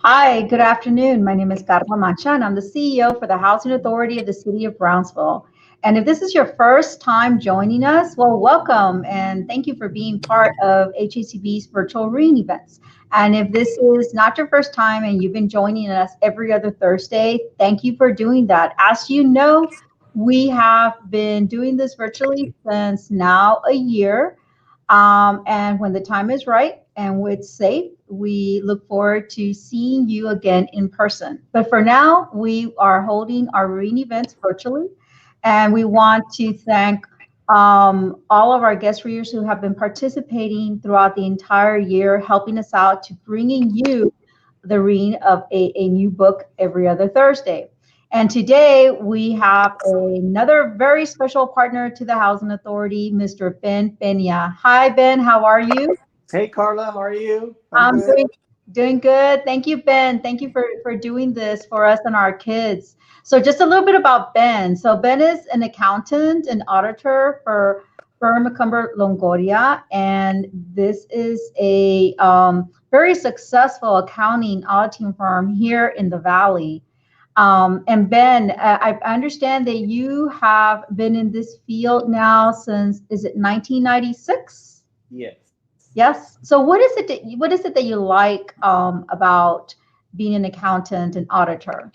Hi, good afternoon. My name is Carla Mancha, and I'm the CEO for the Housing Authority of the City of Brownsville. And if this is your first time joining us, well, welcome and thank you for being part of HACB's virtual reading events. And if this is not your first time and you've been joining us every other Thursday, thank you for doing that. As you know, we have been doing this virtually since now a year. And when the time is right and it's safe, we look forward to seeing you again in person. But for now, we are holding our reading events virtually. And we want to thank all of our guest readers who have been participating throughout the entire year, helping us out to bringing you the reading of a new book every other Thursday. And today we have another very special partner to the Housing Authority, Mr. Ben Peña. Hi, Ben. How are you? Hey Carla, how are you? I'm I'm good. doing good. Thank you, Ben. Thank you for doing this for us and our kids. So just a little bit about Ben. So Ben is an accountant and auditor for Burton McCumber Longoria, and this is a very successful accounting auditing firm here in the Valley. And Ben, I understand that you have been in this field now since, is it 1996? Yes. Yes. So what is it that you like about being an accountant and auditor?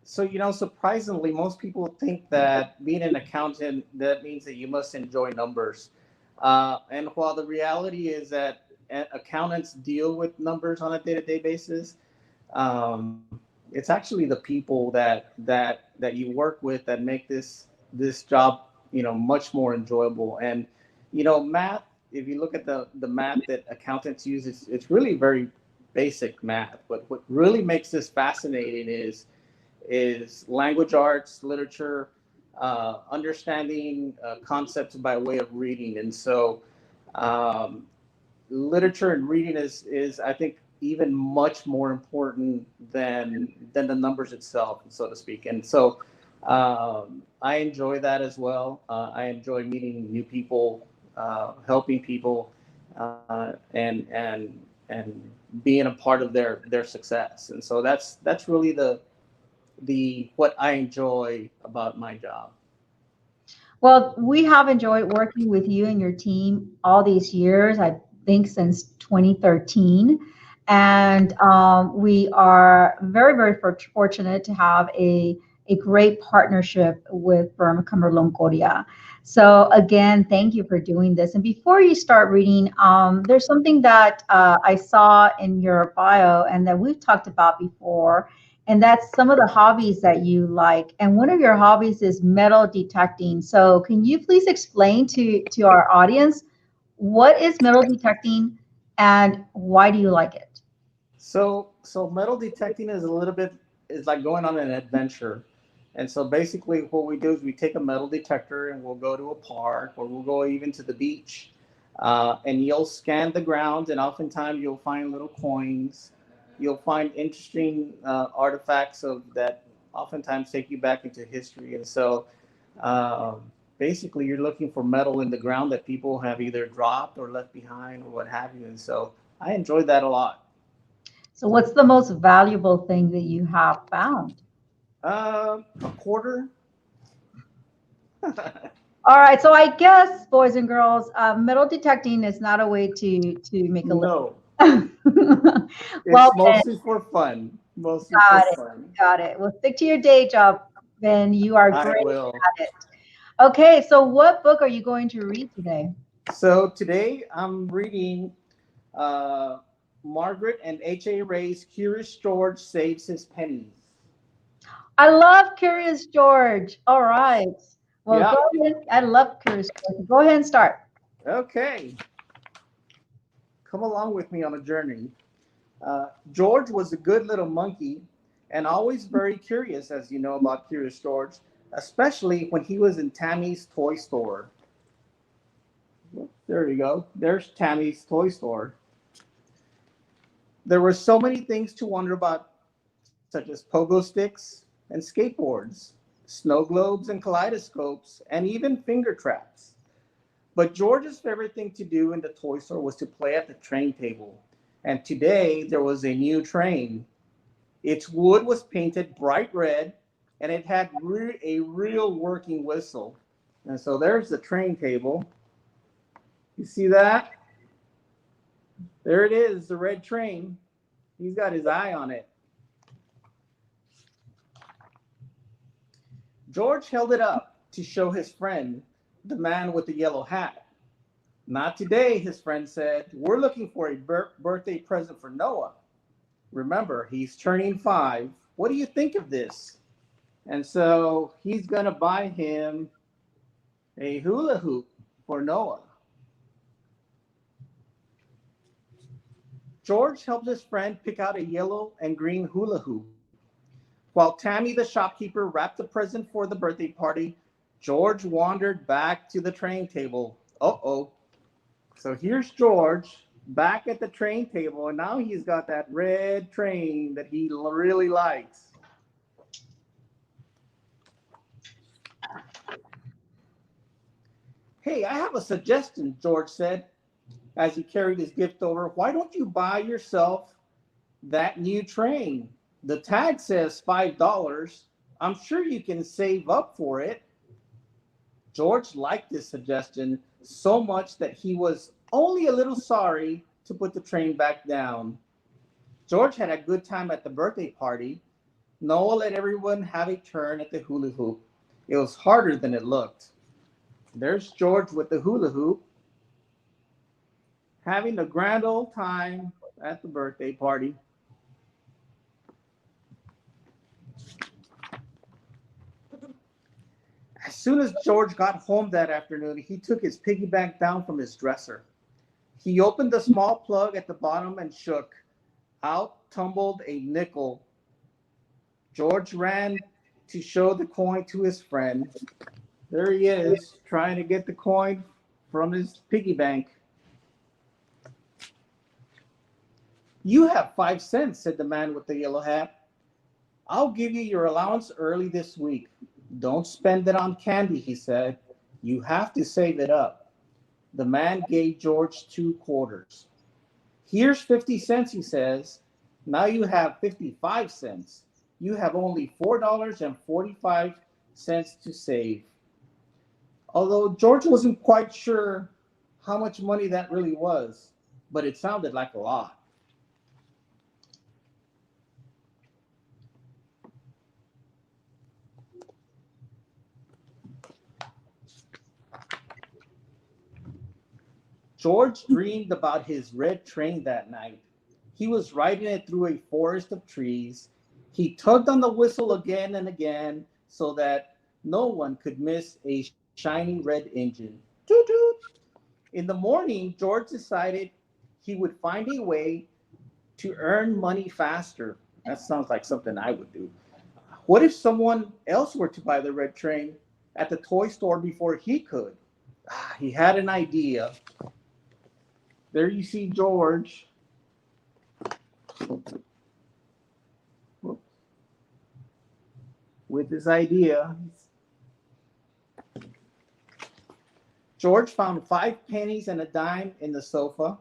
So, surprisingly, most people think that being an accountant, that means that you must enjoy numbers. And while the reality is that accountants deal with numbers on a day-to-day basis, it's actually the people that you work with that make this job, much more enjoyable. And, math, if you look at the math that accountants use, it's really very basic math. But what really makes this fascinating is language arts, literature, understanding concepts by way of reading. And so, um, literature and reading is I think even much more important than the numbers itself, so to speak. And so, I enjoy that as well. I enjoy meeting new people, helping people, and being a part of their success. And so that's really the what I enjoy about my job. Well, we have enjoyed working with you and your team all these years, I think since 2013. And we are very, very fortunate to have a great partnership with Firm Cumberland Korea. So again, thank you for doing this. And before you start reading, there's something that I saw in your bio and that we've talked about before, and that's some of the hobbies that you like. And one of your hobbies is metal detecting. So can you please explain to our audience what is metal detecting and why do you like it? So metal detecting is a little bit is like going on an adventure. And so basically what we do is we take a metal detector and we'll go to a park or we'll go even to the beach. And you'll scan the ground and oftentimes you'll find little coins. You'll find interesting artifacts of that oftentimes take you back into history. And so basically you're looking for metal in the ground that people have either dropped or left behind or what have you. And so I enjoy that a lot. So what's the most valuable thing that you have found? A quarter. All right, so I guess, boys and girls, metal detecting is not a way to make a No, living. Well, it's Ben, mostly for fun. Mostly for got it, fun. got it. Well, stick to your day job, Ben. You are I great will. at it. Okay, so what book are you going to read today? So today I'm reading uh, Margaret and H.A. Ray's Curious George Saves His Pennies. I love Curious George. All right. Well, go Yeah. ahead. I love Curious George. Go ahead and start. Okay. Come along with me on a journey. George was a good little monkey and always very curious, as you know about Curious George, especially when he was in Tammy's toy store. There you go. There's Tammy's toy store. There were so many things to wonder about, such as pogo sticks and skateboards, snow globes and kaleidoscopes, and even finger traps. But George's favorite thing to do in the toy store was to play at the train table. And today there was a new train. Its wood was painted bright red, and it had a real working whistle. And so there's the train table. You see that? There it is, the red train. He's got his eye on it. George held it up to show his friend, the man with the yellow hat. Not today, his friend said. We're looking for a birthday present for Noah. Remember, he's turning 5. What do you think of this? And so he's going to buy him a hula hoop for Noah. George helped his friend pick out a yellow and green hula hoop. While Tammy, the shopkeeper, wrapped the present for the birthday party, George wandered back to the train table. Uh-oh. So here's George back at the train table, and now he's got that red train that he really likes. Hey, I have a suggestion, George said as he carried his gift over. Why don't you buy yourself that new train? The tag says $5. I'm sure you can save up for it. George liked this suggestion so much that he was only a little sorry to put the train back down. George had a good time at the birthday party. Noah let everyone have a turn at the hula hoop. It was harder than it looked. There's George with the hula hoop, having a grand old time at the birthday party. As soon as George got home that afternoon, he took his piggy bank down from his dresser. He opened the small plug at the bottom and shook. Out tumbled a nickel. George ran to show the coin to his friend. There he is, trying to get the coin from his piggy bank. You have 5 cents, said the man with the yellow hat. I'll give you your allowance early this week. Don't spend it on candy, he said. You have to save it up. The man gave George 2 quarters. Here's 50 cents, he says. Now you have 55 cents. You have only $4.45 to save. Although George wasn't quite sure how much money that really was, but it sounded like a lot. George dreamed about his red train that night. He was riding it through a forest of trees. He tugged on the whistle again and again so that no one could miss a shiny red engine. Toot toot. In the morning, George decided he would find a way to earn money faster. That sounds like something I would do. What if someone else were to buy the red train at the toy store before he could? He had an idea. There you see George. With his idea. George found 5 pennies and a dime in the sofa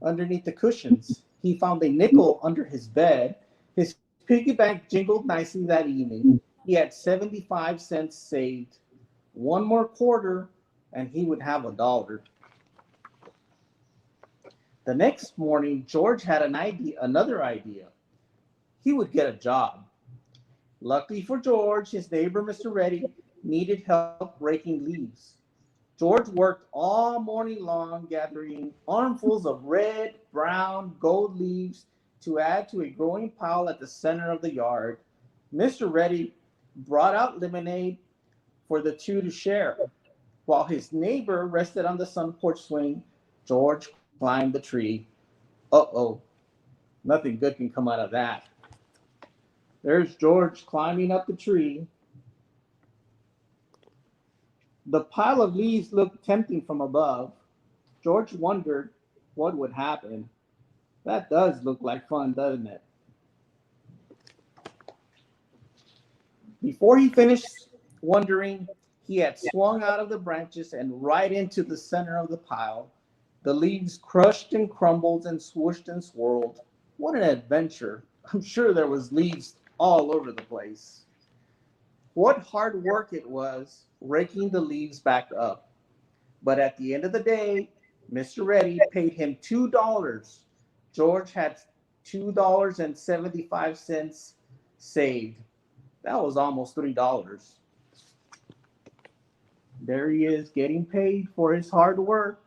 underneath the cushions. He found a nickel under his bed. His piggy bank jingled nicely that evening. He had 75 cents saved. 1 more quarter and he would have $1. The next morning, George had another idea. He would get a job. Luckily for George, his neighbor, Mr. Reddy, needed help raking leaves. George worked all morning long, gathering armfuls of red, brown, gold leaves to add to a growing pile at the center of the yard. Mr. Reddy brought out lemonade for the 2 to share. While his neighbor rested on the sun porch swing, George climbed the tree. Uh-oh, nothing good can come out of that. There's George climbing up the tree. The pile of leaves looked tempting from above. George wondered what would happen. That does look like fun, doesn't it? Before he finished wondering, he had swung out of the branches and right into the center of the pile. The leaves crushed and crumbled and swooshed and swirled. What an adventure. I'm sure there was leaves all over the place. What hard work it was raking the leaves back up. But at the end of the day, Mr. Reddy paid him $2. George had $2.75 saved. That was almost $3. There he is getting paid for his hard work.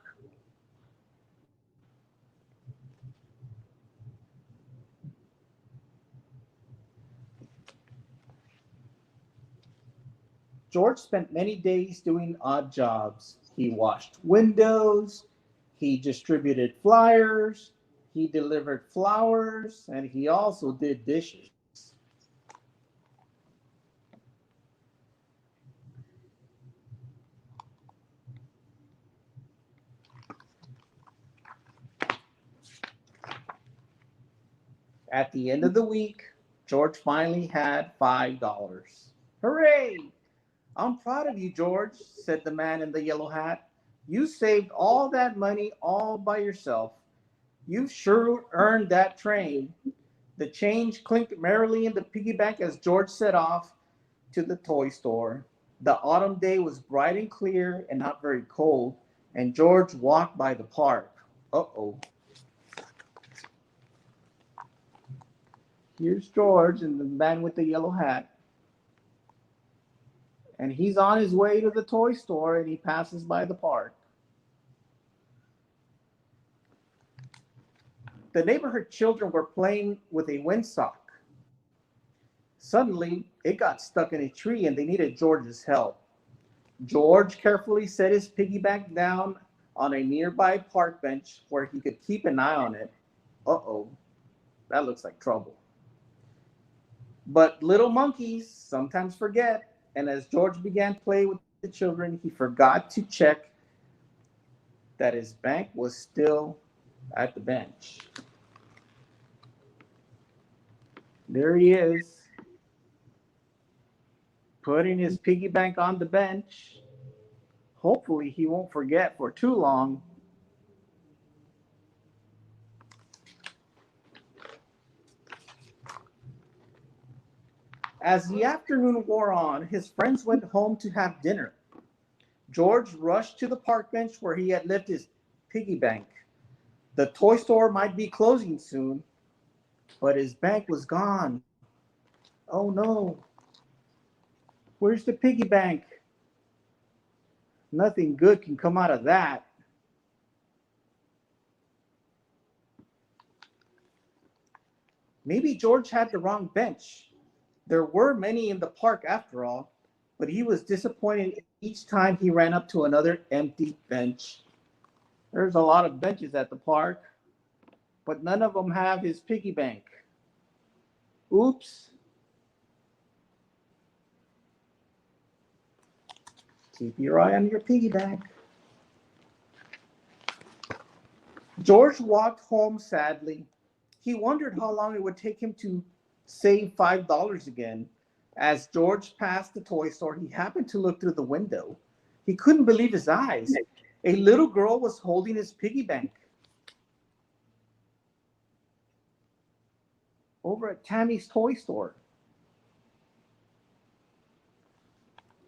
George spent many days doing odd jobs. He washed windows, he distributed flyers, he delivered flowers, and he also did dishes. At the end of the week, George finally had $5. Hooray! I'm proud of you, George, said the man in the yellow hat. You saved all that money all by yourself. You've sure earned that train. The change clinked merrily in the piggy bank as George set off to the toy store. The autumn day was bright and clear and not very cold, and George walked by the park. Uh-oh. Here's George and the man with the yellow hat. And he's on his way to the toy store and he passes by the park. The neighborhood children were playing with a windsock. Suddenly, it got stuck in a tree and they needed George's help. George carefully set his piggy bank down on a nearby park bench where he could keep an eye on it. Uh-oh, that looks like trouble. But little monkeys sometimes forget, and as George began to play with the children, he forgot to check that his bank was still at the bench. There he is, putting his piggy bank on the bench. Hopefully, he won't forget for too long. As the afternoon wore on, his friends went home to have dinner. George rushed to the park bench where he had left his piggy bank. The toy store might be closing soon, but his bank was gone. Oh no. Where's the piggy bank? Nothing good can come out of that. Maybe George had the wrong bench. There were many in the park after all, but he was disappointed each time he ran up to another empty bench. There's a lot of benches at the park, but none of them have his piggy bank. Oops. Keep your eye on your piggy bank. George walked home sadly. He wondered how long it would take him to save $5 again. As George passed the toy store, he happened to look through the window. He couldn't believe his eyes. A little girl was holding his piggy bank. Over at Tammy's toy store.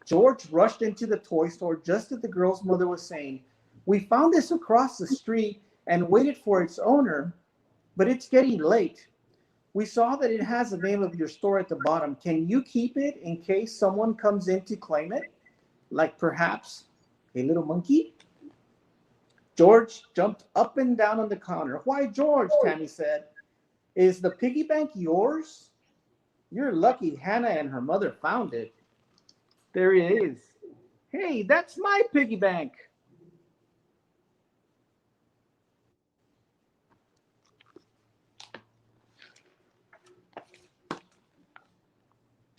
George rushed into the toy store just as the girl's mother was saying, "We found this across the street and waited for its owner, but it's getting late. We saw that it has the name of your store at the bottom. Can you keep it in case someone comes in to claim it? Like perhaps a little monkey?" George jumped up and down on the counter. "Why, George," Tammy said, "is the piggy bank yours? You're lucky Hannah and her mother found it." There it is. "Hey, that's my piggy bank."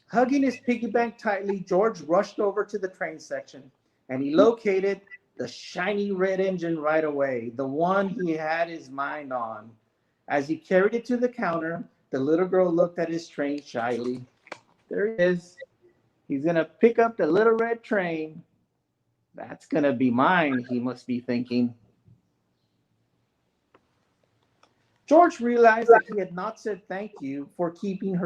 Hugging his piggy bank tightly, George rushed over to the train section and he located the shiny red engine right away, the one he had his mind on. As he carried it to the counter, the little girl looked at his train shyly. There he is. He's going to pick up the little red train. That's going to be mine, he must be thinking. George realized that he had not said thank you for keeping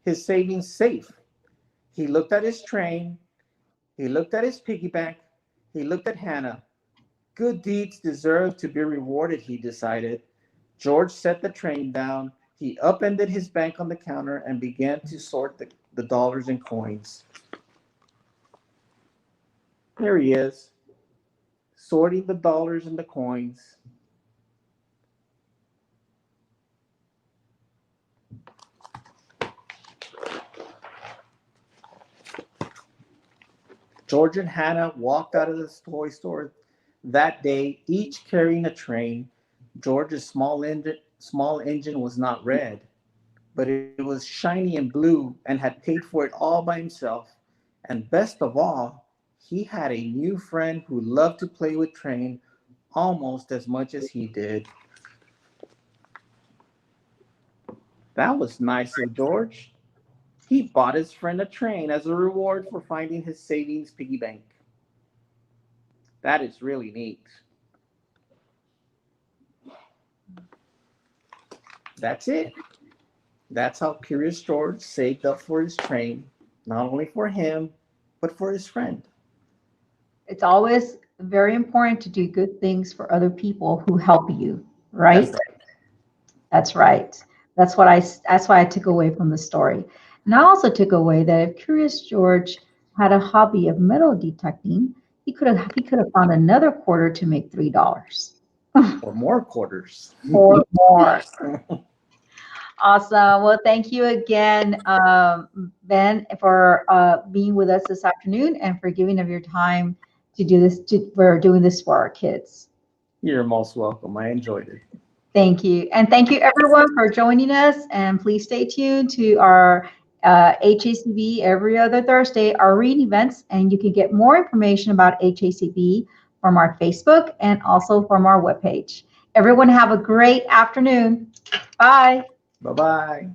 his savings safe. He looked at his train, he looked at his piggy bank, he looked at Hannah. Good deeds deserve to be rewarded, he decided. George set the train down. He upended his bank on the counter and began to sort the dollars and coins. There he is, sorting the dollars and the coins. George and Hannah walked out of the toy store that day, each carrying a train. George's small engine was not red, but it was shiny and blue and had paid for it all by himself. And best of all, he had a new friend who loved to play with train almost as much as he did. That was nice of George. He bought his friend a train as a reward for finding his savings piggy bank. That is really neat. That's it. That's how Curious George saved up for his train, not only for him, but for his friend. It's always very important to do good things for other people who help you, That's right? right. That's right. That's why I took away from the story. And I also took away that if Curious George had a hobby of metal detecting, he could have found another quarter to make $3 Or more quarters. or more. Awesome. Well, thank you again, Ben, for being with us this afternoon and for giving of your time to do this. For doing this for our kids. You're most welcome. I enjoyed it. Thank you. And thank you everyone for joining us. And please stay tuned to our HACB every other Thursday, our reading events. And you can get more information about HACB from our Facebook and also from our webpage. Everyone have a great afternoon. Bye. Bye bye.